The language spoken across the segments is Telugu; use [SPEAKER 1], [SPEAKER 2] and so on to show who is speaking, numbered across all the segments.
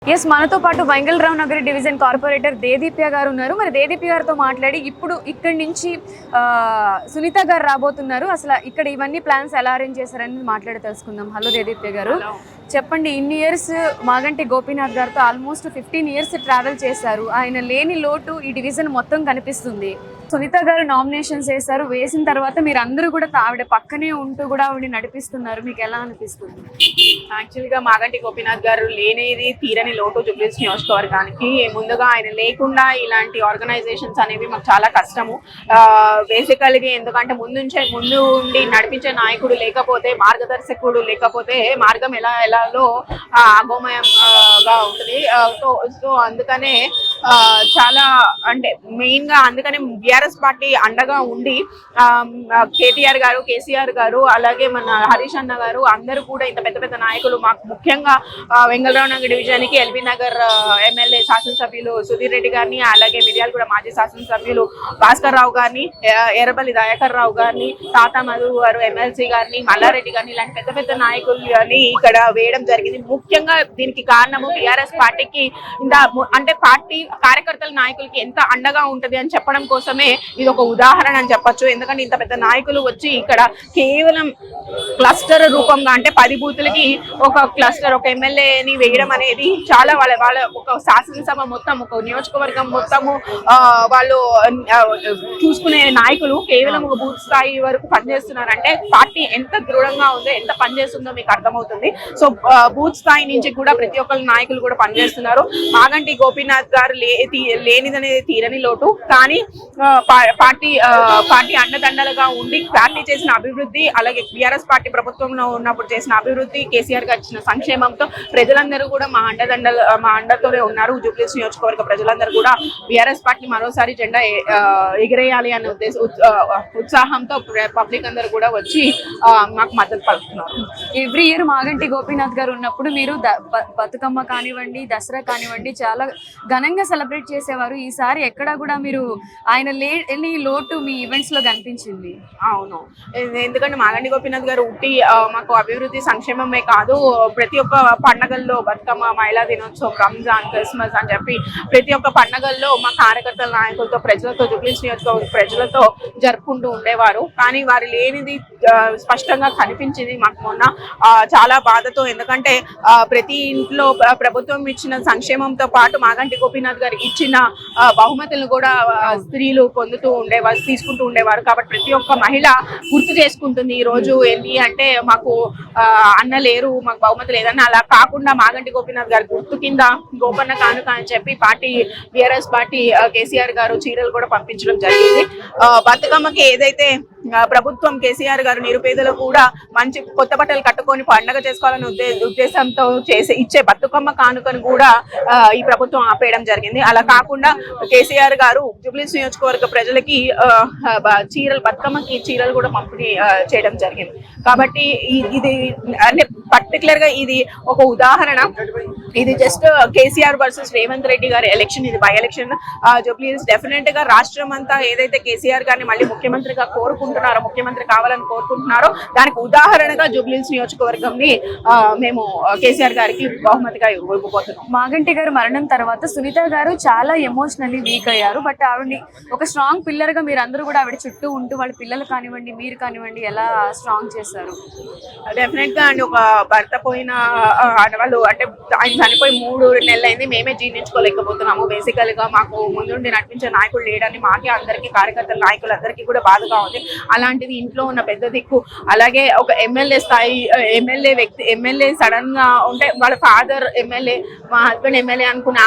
[SPEAKER 1] ఎస్ మనతో పాటు వెంగళరావు నగర్ డివిజన్ కార్పొరేటర్ దేదీప్య గారు ఉన్నారు. మరి దేదీప్య గారితో మాట్లాడి ఇప్పుడు ఇక్కడి నుంచి సునీత గారు రాబోతున్నారు. అసలు ఇక్కడ ఇవన్నీ ప్లాన్స్ ఎలా అరేంజ్ చేశారని మాట్లాడి తెలుసుకుందాం. హలో దేదీప్య గారు, చెప్పండి. ఇన్ని ఇయర్స్ మాగంటి గోపీనాథ్ గారితో ఆల్మోస్ట్ 15 ఇయర్స్ ట్రావెల్ చేశారు. ఆయన లేని లోటు ఈ డివిజన్ మొత్తం కనిపిస్తుంది. సునీత గారు నామినేషన్స్ వేశారు. వేసిన తర్వాత మీరు అందరూ కూడా ఆవిడ పక్కనే ఉంటూ కూడా ఆవిడ నడిపిస్తున్నారు. మీకు ఎలా అనిపిస్తుంది?
[SPEAKER 2] యాక్చువల్గా మాగంటి గోపీనాథ్ గారు లేనిది తీరని లోటు జూబ్లీహిల్స్ నియోజకవర్గానికి. ముందుగా ఆయన లేకుండా ఇలాంటి ఆర్గనైజేషన్స్ అనేవి మాకు చాలా కష్టము. బేసికల్గా ఎందుకంటే ముందు ఉండి నడిపించే నాయకుడు లేకపోతే, మార్గదర్శకుడు లేకపోతే మార్గం ఎలాలో అగోమయంగా ఉంటుంది. సో అందుకనే చాలా అంటే మెయిన్గా అందుకనే బీఆర్ఎస్ పార్టీ అండగా ఉండి కేటీఆర్ గారు, కేసీఆర్ గారు, అలాగే మన హరీష్ అన్న గారు అందరూ కూడా ఇంత పెద్ద పెద్ద నాయకులు మాకు ముఖ్యంగా వెంగళరావు నగర్ డివిజన్కి ఎల్బీ నగర్ ఎమ్మెల్యే శాసనసభ్యులు సుధీర్ రెడ్డి గారిని, అలాగే మిర్యాలగూడ మాజీ శాసనసభ్యులు భాస్కర్ రావు గారిని, ఎర్రబల్లి దయాకర్ రావు గారిని, తాత మధు గారు ఎమ్మెల్సీ గారిని, మల్లారెడ్డి గారిని, ఇలాంటి పెద్ద పెద్ద నాయకులని ఇక్కడ వేయడం జరిగింది. ముఖ్యంగా దీనికి కారణము బీఆర్ఎస్ పార్టీకి అంటే పార్టీ కార్యకర్తల నాయకులకి ఎంత అండగా ఉంటది అని చెప్పడం కోసమే ఇది ఒక ఉదాహరణ అని చెప్పొచ్చు. ఎందుకంటే ఇంత పెద్ద నాయకులు వచ్చి ఇక్కడ కేవలం క్లస్టర్ రూపంగా అంటే 10 బూతులకి ఒక క్లస్టర్, ఒక ఎమ్మెల్యేని వేయడం అనేది చాలా వాళ్ళ ఒక శాసనసభ మొత్తం, ఒక నియోజకవర్గం మొత్తము వాళ్ళు చూసుకునే నాయకులు కేవలం ఒక బూత్ స్థాయి వరకు పనిచేస్తున్నారంటే పార్టీ ఎంత దృఢంగా ఉందో, ఎంత పనిచేస్తుందో మీకు అర్థమవుతుంది. సో బూత్ స్థాయి నుంచి కూడా ప్రతి ఒక్కరు నాయకులు కూడా పనిచేస్తున్నారు. మాగంటి గోపీనాథ్ గారు లేనిదనేది తీరని లోటు. కానీ పార్టీ అండదండలుగా ఉండి పార్టీ చేసిన అభివృద్ధి, అలాగే బీఆర్ఎస్ పార్టీ ప్రభుత్వంలో ఉన్నప్పుడు చేసిన అభివృద్ధి, కేసీఆర్ గారు ఇచ్చిన సంక్షేమంతో ప్రజలందరూ కూడా మా అండతోనే ఉన్నారు. జూబ్లీహిల్స్ నియోజకవర్గ ప్రజలందరూ కూడా బీఆర్ఎస్ పార్టీ మరోసారి జెండా ఎగిరేయాలి అనే ఉత్సాహంతో పబ్లిక్ అందరూ కూడా వచ్చి మాకు మద్దతు పలుకుతున్నారు.
[SPEAKER 1] ఎవ్రీ ఇయర్ మాగంటి గోపీనాథ్ గారు ఉన్నప్పుడు మీరు బతుకమ్మ కానివ్వండి, దసరా కానివ్వండి చాలా ఘనంగా సెలబ్రేట్ చేసేవారు. ఈసారి ఎక్కడా కూడా మీరు ఆయన లేని లోటు మీ ఈవెంట్స్ లో కనిపించింది.
[SPEAKER 2] అవును, ఎందుకంటే మాగంటి గోపీనాథ్ గారు మాకు అభివృద్ధి సంక్షేమమే కాదు, ప్రతి ఒక్క పండగల్లో బతుకమ్మ, మహిళా దినోత్సవం, రంజాన్, క్రిస్మస్ అని చెప్పి ప్రతి ఒక్క పండగల్లో మా కార్యకర్తల నాయకులతో, ప్రజలతో, జూబ్లీహిల్స్ నియోజకవర్గ ప్రజలతో జరుపుకుంటూ ఉండేవారు. కానీ వారు లేనిది స్పష్టంగా కనిపించింది మాకు మొన్న చాలా బాధతో. ఎందుకంటే ప్రతి ఇంట్లో ప్రభుత్వం ఇచ్చిన సంక్షేమంతో పాటు మాగంటి గోపీనాథ్ గారికి ఇచ్చిన బహుమతులను కూడా స్త్రీలు పొందుతూ ఉండేవారు, తీసుకుంటూ ఉండేవారు. కాబట్టి ప్రతి ఒక్క మహిళ గుర్తు చేసుకుంటుంది ఈ రోజు ఏంటి అంటే మాకు అన్న లేరు, మాకు బహుమతి లేదని. అలా కాకుండా మాగంటి గోపీనాథ్ గారి గుర్తు కింద గోపన్న కానుక అని చెప్పి బీఆర్ఎస్ పార్టీ కేసీఆర్ గారు చీరలు కూడా పంపించడం జరిగింది. బతుకమ్మకి ఏదైతే ప్రభుత్వం కేసీఆర్ గారు నిరుపేదలు కూడా మంచి కొత్త బట్టలు కట్టుకొని పండగ చేసుకోవాలనే ఉద్దేశంతో ఇచ్చే బతుకమ్మ కానుకను కూడా ఈ ప్రభుత్వం ఆపేయడం జరిగింది. అలా కాకుండా కేసీఆర్ గారు జూబ్లీహిల్స్ నియోజకవర్గ ప్రజలకి బతుకమ్మకి చీరలు కూడా పంపిణీ చేయడం జరిగింది. కాబట్టి ఇది అంటే పర్టికులర్ గా ఇది ఒక ఉదాహరణ. ఇది జస్ట్ కేసీఆర్ వర్సెస్ రేవంత్ రెడ్డి గారి ఎలక్షన్, ఇది బై ఎలక్షన్. జూబ్లీహిల్స్ డెఫినెట్ గా రాష్ట్రం అంతా ఏదైతే కేసీఆర్ గారిని మళ్ళీ ముఖ్యమంత్రిగా ముఖ్యమంత్రి కావాలని కోరుకుంటున్నారో దానికి ఉదాహరణగా జూబ్లీహిల్స్ నియోజకవర్గంని మేము కేసీఆర్ గారికి బహుమతిగా ఇవ్వబోతున్నాం.
[SPEAKER 1] మాగంటి గారు మరణం తర్వాత సునీత గారు చాలా ఎమోషనల్లీ వీక్ అయ్యారు. బట్ ఆవిడని ఒక స్ట్రాంగ్ పిల్లర్ గా మీరు అందరూ కూడా ఆవిడ చుట్టూ ఉంటూ వాళ్ళ పిల్లలు కానివ్వండి, మీరు కానివ్వండి ఎలా స్ట్రాంగ్ చేశారు?
[SPEAKER 2] డెఫినెట్ గా అండి, ఒక భర్త పోయిన ఆడవాళ్ళు అంటే ఆయన చనిపోయి 3 నెలలు అయింది, మేమే జీర్ణించుకోలేకపోతున్నాము. బేసికల్ గా మాకు ముందుండి నడిపించే నాయకుడు లేడని మాకే అందరికీ, కార్యకర్తల నాయకులందరికీ కూడా బాధగా ఉంది. అలాంటిది ఇంట్లో ఉన్న పెద్ద దిక్కు, అలాగే ఒక ఎమ్మెల్యే స్థాయి ఎమ్మెల్యే సడన్ గా ఉంటే వాళ్ళ ఫాదర్ ఎమ్మెల్యే, మా హస్బెండ్ ఎమ్మెల్యే అనుకున్న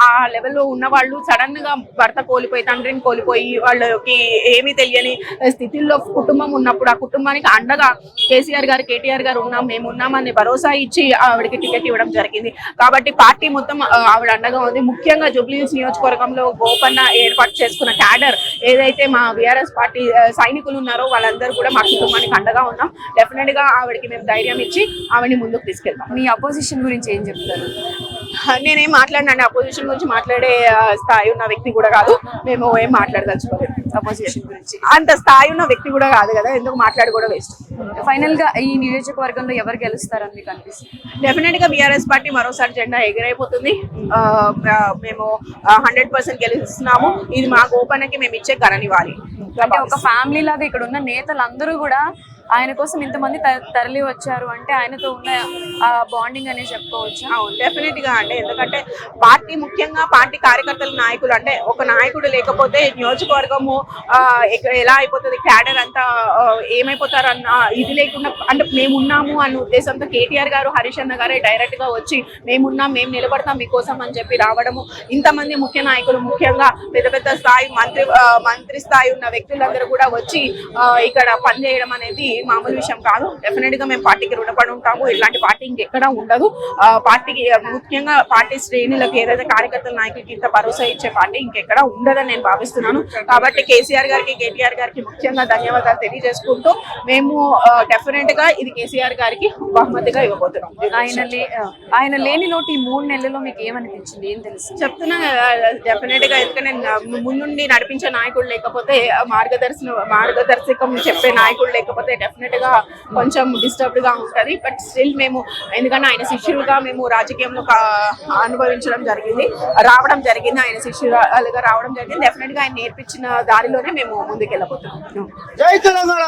[SPEAKER 2] ఆ లెవెల్లో ఉన్న వాళ్ళు సడన్ గా భర్త కోల్పోయి, తండ్రిని కోల్పోయి, వాళ్ళకి ఏమీ తెలియని స్థితిలో కుటుంబం ఉన్నప్పుడు ఆ కుటుంబానికి అండగా కేసీఆర్ గారు, కేటీఆర్ గారు మేము ఉన్నామని భరోసా ఇచ్చి ఆవిడకి టికెట్ ఇవ్వడం జరిగింది. కాబట్టి పార్టీ మొత్తం ఆవిడ అండగా ఉంది. ముఖ్యంగా జూబ్లీహిల్స్ నియోజకవర్గంలో గోపన్న ఏర్పాటు చేసుకున్న క్యాడర్ ఏదైతే మా బీఆర్ఎస్ పార్టీ సైనికులు ఉన్నారో వాళ్ళందరూ కూడా మా కుటుంబానికి అండగా ఉన్నాం. డెఫినెట్ గా ఆవిడకి మేము ధైర్యం ఇచ్చి ఆవిడని ముందుకు తీసుకెళ్తాం.
[SPEAKER 1] మీ అపోజిషన్ గురించి ఏం చెప్తారు?
[SPEAKER 2] నేనేం మాట్లాడినండి, అపోజిషన్ గురించి మాట్లాడే స్థాయి ఉన్న వ్యక్తి కూడా కాదు. మేము ఏం మాట్లాడదలుచుకోలేదు
[SPEAKER 1] అపోజిషన్ గురించి.
[SPEAKER 2] అంత స్థాయి ఉన్న వ్యక్తి కూడా కాదు కదా, ఎందుకు మాట్లాడి కూడా వేస్ట్.
[SPEAKER 1] ఫైనల్ గా ఈ నియోజకవర్గంలో ఎవరు గెలుస్తారని మీకు అనిపిస్తుంది?
[SPEAKER 2] డెఫినెట్ గా బీఆర్ఎస్ పార్టీ మరోసారి జెండా ఎగిరైపోతుంది. మేము 100% గెలుస్తున్నాము. ఇది మా గోపనకి మేము ఇచ్చే ఘననివ్వాలి.
[SPEAKER 1] అంటే ఒక ఫ్యామిలీ లాగా ఇక్కడ ఉన్న నేతలందరూ కూడా ఆయన కోసం ఇంతమంది తరలి వచ్చారు అంటే ఆయనతో ఉన్న బాండింగ్ అనేది చెప్పుకోవచ్చు.
[SPEAKER 2] అవును, డెఫినెట్ గా అండి. ఎందుకంటే పార్టీ, ముఖ్యంగా పార్టీ కార్యకర్తల నాయకులు, అంటే ఒక నాయకుడు లేకపోతే నియోజకవర్గము ఎలా అయిపోతుంది, క్యాడర్ అంతా ఏమైపోతారన్న ఇది లేకుండా, అంటే మేము ఉన్నాము అన్న ఉద్దేశంతో కేటీఆర్ గారు, హరీష్ అన్న గారే డైరెక్ట్ గా వచ్చి మేమున్నాం, మేము నిలబడతాం మీకోసం అని చెప్పి రావడము, ఇంతమంది ముఖ్య నాయకులు, ముఖ్యంగా పెద్ద పెద్ద స్థాయి మంత్రి స్థాయి ఉన్న వ్యక్తులందరూ కూడా వచ్చి ఇక్కడ పనిచేయడం అనేది మామూలు విషయం కాదు. డెఫినెట్ గా మేము పార్టీకి రుణపడి ఉంటాము. ఇలాంటి పార్టీ ఇంకెక్కడా ఉండదు. పార్టీకి, ముఖ్యంగా పార్టీ శ్రేణులకు, ఏదైతే కార్యకర్తల నాయకులకి ఇంత భరోసా ఇచ్చే పార్టీ ఇంకెక్కడా ఉండదని నేను భావిస్తున్నాను. కాబట్టి కేసీఆర్ గారికి, కేటీఆర్ గారికి ముఖ్యంగా ధన్యవాదాలు తెలియజేసుకుంటూ మేము డెఫినెట్ గా ఇది కేసీఆర్ గారికి బహుమతిగా ఇవ్వబోతున్నాం.
[SPEAKER 1] ఆయన లేని లోటు ఈ 3 నెలల్లో మీకు ఏమనిపించింది, ఏం తెలుసు?
[SPEAKER 2] చెప్తున్నా డెఫినెట్ గా, ఎందుకంటే ముందుండి నడిపించే నాయకుడు లేకపోతే, మార్గదర్శకం చెప్పే నాయకుడు లేకపోతే డెఫినెట్ గా కొంచెం డిస్టర్బ్డ్ గా ఉంటది. బట్ స్టిల్ మేము, ఎందుకంటే ఆయన శిష్యులుగా మేము రాజకీయంలో అనుభవించడం జరిగింది, ఆయన శిష్యులుగా రావడం జరిగింది. డెఫినెట్ గా ఆయన నేర్పించిన దారిలోనే మేము ముందుకెళ్ళబోతున్నాం.
[SPEAKER 3] జై తెలంగాణ.